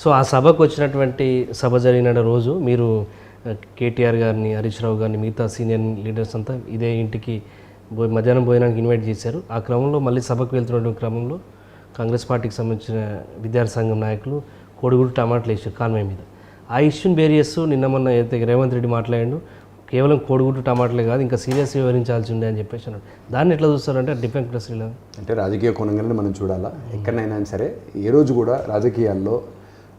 So ఆ సభకు వచ్చినటువంటి సభ జరిగిన రోజు మీరు కేటీఆర్ గారిని, హరీష్ రావు గారిని, మిగతా సీనియర్ లీడర్స్ అంతా ఇదే ఇంటికి మధ్యాహ్నం భోజనానికి ఇన్వైట్ చేశారు. ఆ క్రమంలో మళ్ళీ సభకు వెళ్తున్న క్రమంలో కాంగ్రెస్ పార్టీకి సంబంధించిన విద్యార్థి సంఘం నాయకులు కోడిగుడ్డు టమాటాలు వేసారు కాన్వాయ్ మీద. ఆ ఇష్యూని బేర్ చేస్తూ నిన్న మొన్న అయితే రేవంత్ రెడ్డి మాట్లాడాడు, కేవలం కోడిగుడ్డు టమాటాలే కాదు ఇంకా సీరియస్ వివరించాల్సి ఉండే అని చెప్పేసి అన్నాడు. దాన్ని ఎట్లా చూస్తారంటే డిఫెన్స్ ప్రెస్లో అంటే రాజకీయ కోణంగానే మనం చూడాలా. ఎక్కడైనా సరే ఏ రోజు కూడా రాజకీయాల్లో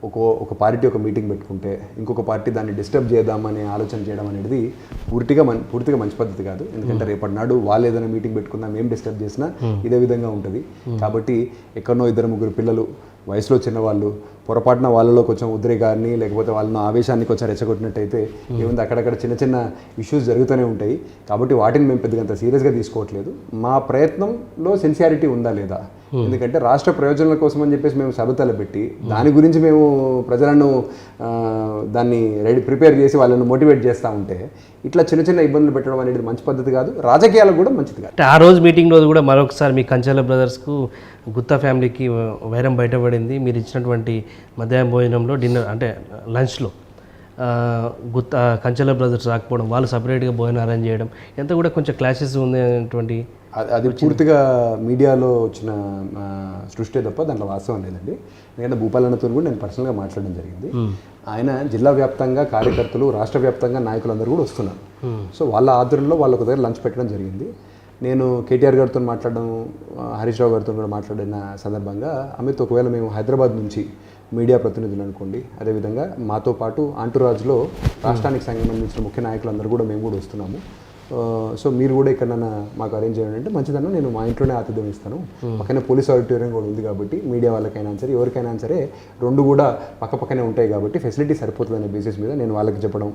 ఒక పార్టీ ఒక మీటింగ్ పెట్టుకుంటే ఇంకొక పార్టీ దాన్ని డిస్టర్బ్ చేద్దామనే ఆలోచన చేయడం అనేది పూర్తిగా మంచి పద్ధతి కాదు. ఎందుకంటే రేపటి నాడు వాళ్ళు ఏదైనా మీటింగ్ పెట్టుకున్నా మేము డిస్టర్బ్ చేసినా ఇదే విధంగా ఉంటుంది. కాబట్టి ఎక్కడనో 2-3 పిల్లలు వయసులో చిన్నవాళ్ళు పొరపాటున వాళ్ళలో కొంచెం ఉద్రేకాన్ని లేకపోతే వాళ్ళని ఆవేశాన్ని కొంచెం రెచ్చగొట్టినట్టయితే ఏముంది, అక్కడక్కడ చిన్న చిన్న ఇష్యూస్ జరుగుతూనే ఉంటాయి. కాబట్టి వాటిని మేము పెద్దగా అంత సీరియస్గా తీసుకోవట్లేదు. మా ప్రయత్నంలో సిన్సియారిటీ ఉందా లేదా, ఎందుకంటే రాష్ట్ర ప్రయోజనాల కోసం అని చెప్పేసి మేము సభ తలపెట్టి దాని గురించి మేము ప్రజలను దాన్ని ప్రిపేర్ చేసి వాళ్ళని మోటివేట్ చేస్తూ ఉంటే ఇట్లా చిన్న చిన్న ఇబ్బందులు పెట్టడం అనేది మంచి పద్ధతి కాదు, రాజకీయాలకు కూడా మంచిది కాదు. ఆ రోజు మీటింగ్ రోజు కూడా మరొకసారి మీ కంచెల బ్రదర్స్కు గుత్తా ఫ్యామిలీకి వైరం బయటపడింది. మీరు ఇచ్చినటువంటి మధ్యాహ్నం భోజనంలో డిన్నర్ అంటే లంచ్లో కంచెల బ్రదర్స్ రాకపోవడం, వాళ్ళు సపరేట్గా భోజనం అరేంజ్ చేయడం ఎంత కూడా కొంచెం క్లాషెస్ ఉంది అనేటువంటి అది పూర్తిగా మీడియాలో వచ్చిన సృష్టి తప్ప దాంట్లో వాస్తవం లేదండి. ఎందుకంటే భూపాలన్నతో కూడా నేను పర్సనల్గా మాట్లాడడం జరిగింది. ఆయన జిల్లా వ్యాప్తంగా కార్యకర్తలు, రాష్ట్ర వ్యాప్తంగా నాయకులందరూ కూడా వస్తున్నారు. సో వాళ్ళ ఆధ్వర్యంలో వాళ్ళకు దగ్గర లంచ్ పెట్టడం జరిగింది. నేను కేటీఆర్ గారితో మాట్లాడడం, హరీష్ రావు గారితో కూడా మాట్లాడిన సందర్భంగా అమిత్, ఒకవేళ మేము హైదరాబాద్ నుంచి మీడియా ప్రతినిధులు అనుకోండి, అదేవిధంగా మాతో పాటు ఆంటురాజ్లో రాష్ట్రానికి సంబంధించిన ముఖ్య నాయకులందరూ కూడా మేము కూడా వస్తున్నాము. సో మీరు కూడా ఎక్కడన్నా మాకు అరేంజ్ చేయండి అంటే మంచిదన్నా, నేను మా ఇంట్లోనే ఆతిథ్యం ఇస్తాను. పక్కనే పోలీస్ ఆడిటోరియం కూడా ఉంది కాబట్టి మీడియా వాళ్ళకైనా సరే ఎవరికైనా సరే రెండు కూడా పక్కనే ఉంటాయి కాబట్టి ఫెసిలిటీ సరిపోతుంది అనే బేసిస్ మీద నేను వాళ్ళకి చెప్పడం.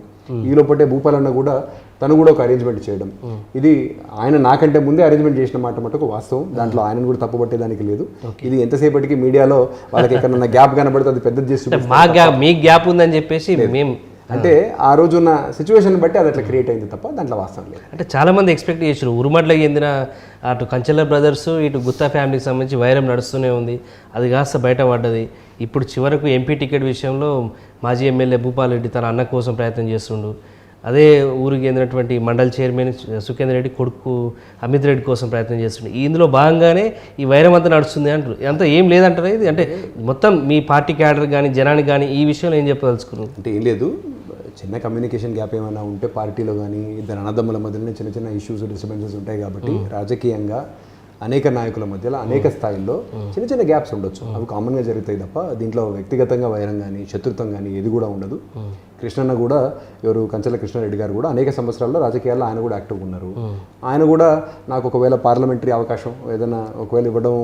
ఈ లోపటే భూపాలన్న కూడా తను కూడా ఒక అరేంజ్మెంట్ చేయడం, ఇది ఆయన నాకంటే ముందే అరేంజ్మెంట్ చేసిన మాట మటుకు వాస్తవం. దాంట్లో ఆయనను కూడా తప్పుపట్టేదానికి లేదు. ఇది ఎంతసేపటికి మీడియాలో వాళ్ళకి ఎక్కడన్నా గ్యాప్ కనబడితే అది పెద్దది చేసి మీ గ్యాప్ ఉందని చెప్పేసి మేము అంటే ఆ రోజున్న సిచ్యువేషన్ బట్టి అది అట్లా క్రియేట్ అయింది తప్ప దాంట్లో వాస్తవం లేదు. అంటే చాలామంది ఎక్స్పెక్ట్ చేశారు ఉరుమడ్లకు చెందిన అటు కంచెల బ్రదర్స్ ఇటు గుత్తా ఫ్యామిలీకి సంబంధించి వైరం నడుస్తూనే ఉంది, అది కాస్త బయటపడ్డది. ఇప్పుడు చివరకు ఎంపీ టికెట్ విషయంలో మాజీ ఎమ్మెల్యే భూపాల్ రెడ్డి తన అన్న కోసం ప్రయత్నం చేస్తుండు. అదే ఊరికి చెందినటువంటి మండల్ చైర్మన్ సుఖేందర్ రెడ్డి కొడుకు అమిత్ రెడ్డి కోసం ప్రయత్నం చేస్తుండే. ఇందులో భాగంగానే ఈ వైరం అంతా నడుస్తుంది అంటారు. అంతా ఏం లేదంటారా ఇది? అంటే మొత్తం మీ పార్టీ క్యాడర్ కానీ జనానికి కానీ ఈ విషయంలో ఏం చెప్పదలుచుకున్నారు? అంటే ఏం లేదు, చిన్న కమ్యూనికేషన్ గ్యాప్ ఏమైనా ఉంటే పార్టీలో కానీ ఇద్దరు అన్నదమ్ముల మధ్యలోనే చిన్న చిన్న ఇష్యూస్ డిస్టర్బెన్సెస్ ఉంటాయి కాబట్టి రాజకీయంగా అనేక నాయకుల మధ్యలో అనేక స్థాయిల్లో చిన్న చిన్న గ్యాప్స్ ఉండొచ్చు, అవి కామన్గా జరుగుతాయి తప్ప దీంట్లో వ్యక్తిగతంగా వైరం కానీ శత్రుత్వం కానీ ఏది కూడా ఉండదు. కృష్ణన్న కూడా, ఎవరు కంచెల కృష్ణారెడ్డి గారు కూడా అనేక సంవత్సరాల్లో రాజకీయాల్లో ఆయన కూడా యాక్టివ్గా ఉన్నారు. ఆయన కూడా నాకు ఒకవేళ పార్లమెంటరీ అవకాశం ఏదైనా ఒకవేళ ఇవ్వడం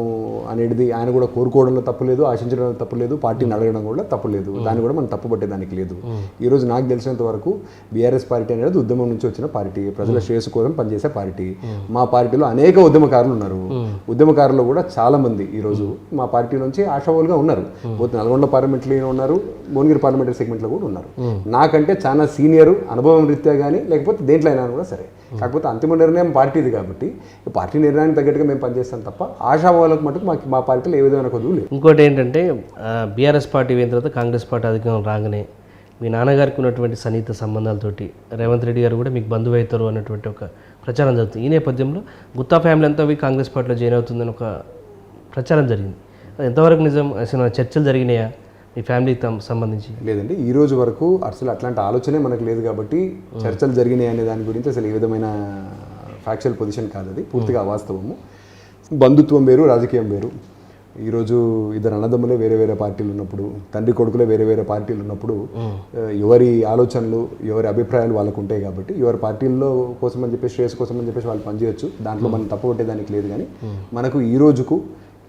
అనేది ఆయన కూడా కోరుకోవడంలో తప్పు లేదు, ఆశించడంలో తప్పు లేదు, పార్టీని అడగడం కూడా తప్పు లేదు, దాన్ని కూడా మనం తప్పు పట్టేదానికి లేదు. ఈరోజు నాకు తెలిసినంత వరకు బీఆర్ఎస్ పార్టీ అనేది ఉద్యమం నుంచి వచ్చిన పార్టీ, ప్రజల శ్రేయస్సు కోసం పనిచేసే పార్టీ. మా పార్టీలో అనేక ఉద్యమకారులు ఉన్నారు. ఉద్యమకారులు కూడా చాలా మంది ఈరోజు మా పార్టీ నుంచి ఆశావాలుగా ఉన్నారు. పోతే నల్గొండ పార్లమెంటరీలో ఉన్నారు, భువనగిరి పార్లమెంటరీ సెగ్మెంట్లో కూడా ఉన్నారు. నాకంటే చాలా సీనియర్ అనుభవం రీత్యా కానీ లేకపోతే దేంట్లో అయినా కూడా సరే. కాకపోతే అంతిమ నిర్ణయం పార్టీది కాబట్టి పార్టీ నిర్ణయానికి తగ్గట్టుగా మేము పనిచేస్తాం తప్ప ఆశావాళ్ళకు మటుకు మా పార్టీలో ఏ విధమైన కొద్దులు లేదు. ఇంకోటి ఏంటంటే బీఆర్ఎస్ పార్టీ అయిన తర్వాత కాంగ్రెస్ పార్టీ అధికారం రాగానే మీ నాన్నగారికి ఉన్నటువంటి సన్నిహిత సంబంధాలతోటి రేవంత్ రెడ్డి గారు కూడా మీకు బంధువు అవుతారు అన్నటువంటి ఒక ప్రచారం జరుగుతుంది. ఈ నేపథ్యంలో గుత్తా ఫ్యామిలీ అంతా కాంగ్రెస్ పార్టీలో జాయిన్ అవుతుందని ఒక ప్రచారం జరిగింది. అది ఎంతవరకు నిజం? అసలు చర్చలు జరిగినాయా మీ ఫ్యామిలీకి సంబంధించి? లేదండి, ఈ రోజు వరకు అసలు అట్లాంటి ఆలోచనే మనకు లేదు కాబట్టి చర్చలు జరిగినాయి అనే దాని గురించి అసలు ఏ విధమైన ఫ్యాక్చువల్ పొజిషన్ కాదు, అది పూర్తిగా అవాస్తవము. బంధుత్వం వేరు, రాజకీయం వేరు. ఈరోజు ఇద్దరు అన్నదమ్ములే వేరే వేరే పార్టీలు ఉన్నప్పుడు, తండ్రి కొడుకులే వేరే వేరే పార్టీలు ఉన్నప్పుడు ఎవరి ఆలోచనలు ఎవరి అభిప్రాయాలు వాళ్ళకు ఉంటాయి కాబట్టి ఎవరి పార్టీల్లో కోసం అని చెప్పేసి శ్రేయస్ కోసం అని చెప్పేసి వాళ్ళు పనిచేయచ్చు, దాంట్లో మనం తప్పకొట్టేదానికి లేదు. కానీ మనకు ఈ రోజుకు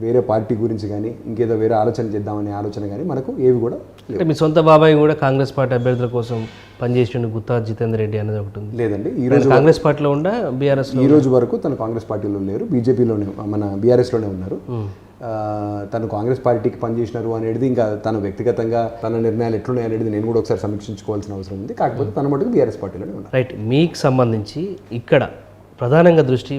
వేరే పార్టీ గురించి కానీ ఇంకేదో వేరే ఆలోచన చేద్దామనే ఆలోచన కానీ మనకు ఏవి కూడా అంటే మీ సొంత బాబాయ్ కూడా కాంగ్రెస్ పార్టీ అభ్యర్థుల కోసం పనిచేసిండు గుత్తా జితేందర్ రెడ్డి అనేది ఒకటి ఉంది. లేదండి, ఈ రోజు కాంగ్రెస్ పార్టీలో ఉండా బీఆర్ఎస్ ఈ రోజు వరకు తను కాంగ్రెస్ పార్టీలో లేరు, బీజేపీలోనే మన బీఆర్ఎస్లోనే ఉన్నారు. తను కాంగ్రెస్ పార్టీకి పనిచేసినారు అనేది ఇంకా తను వ్యక్తిగతంగా తన నిర్ణయాలు ఎట్లున్నాయి అనేది నేను కూడా ఒకసారి సమీక్షించుకోవాల్సిన అవసరం ఉంది. కాకపోతే తన మటుకు బీఆర్ఎస్ పార్టీలోనే ఉన్నారు. రైట్. మీకు సంబంధించి ఇక్కడ ప్రధానంగా దృష్టి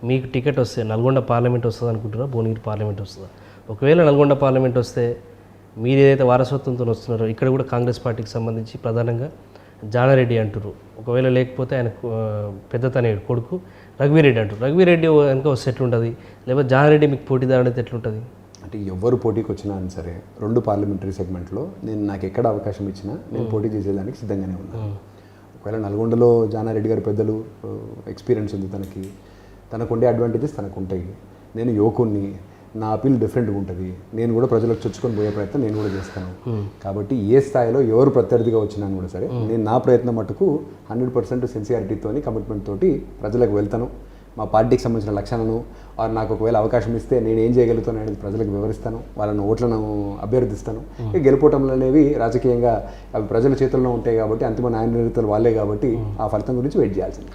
మీకు టికెట్ వస్తే నల్గొండ పార్లమెంట్ వస్తుంది అనుకుంటున్నా, భువనగిరి పార్లమెంట్ వస్తుందా? ఒకవేళ నల్గొండ పార్లమెంట్ వస్తే మీరు ఏదైతే వారసత్వంతో వస్తున్నారో ఇక్కడ కూడా కాంగ్రెస్ పార్టీకి సంబంధించి ప్రధానంగా జానారెడ్డి అంటారు, ఒకవేళ లేకపోతే ఆయన పెద్ద తనయుడు కొడుకు రఘువీరెడ్డి అంటారు. రఘువీరెడ్డి వెనక ఒక సెట్ ఉంటుంది, లేకపోతే జానారెడ్డి మీకు పోటీదారు అయితే ఎట్లుంటుంది? అంటే ఎవరు పోటీకి వచ్చినా సరే 2 పార్లమెంటరీ సెగ్మెంట్లో నాకు ఎక్కడ అవకాశం ఇచ్చినా నేను పోటీ చేసేదానికి సిద్ధంగానే ఉన్నాను. ఒకవేళ నల్గొండలో జానారెడ్డి గారి పెద్దలు ఎక్స్పీరియన్స్ ఉంది, తనకు ఉండే అడ్వాంటేజెస్ తనకు ఉంటాయి. నేను యువకుణ్ణి, నా అపీల్ డిఫరెంట్గా ఉంటుంది. నేను కూడా ప్రజలకు చొచ్చుకొని పోయే ప్రయత్నం నేను కూడా చేస్తాను. కాబట్టి ఏ స్థాయిలో ఎవరు ప్రత్యర్థిగా వచ్చినా కూడా సరే నేను నా ప్రయత్నం మటుకు 100% సిన్సియారిటీతోని కమిట్మెంట్ తోటి ప్రజలకు వెళ్తాను. మా పార్టీకి సంబంధించిన లక్ష్యాలను నాకు ఒకవేళ అవకాశం ఇస్తే నేను ఏం చేయగలుగుతాను అనేది ప్రజలకు వివరిస్తాను, వాళ్ళను ఓట్లను అభ్యర్థిస్తాను. ఇక గెలుపోవటంలో అనేవి రాజకీయంగా అవి ప్రజల చేతుల్లో ఉంటాయి కాబట్టి అంతిమ న్యాయ నిర్ణేతలు వాళ్ళే కాబట్టి ఆ ఫలితం గురించి వెయిట్ చేయాల్సింది.